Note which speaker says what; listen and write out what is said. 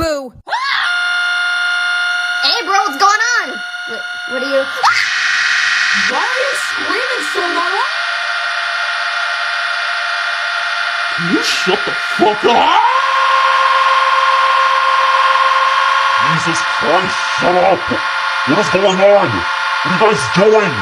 Speaker 1: Boo!
Speaker 2: Hey, bro, what's going on? What are you...
Speaker 1: Why are you screaming so loud?
Speaker 3: Can you shut the fuck up? Jesus Christ, shut up! What is going on? What are you guys doing?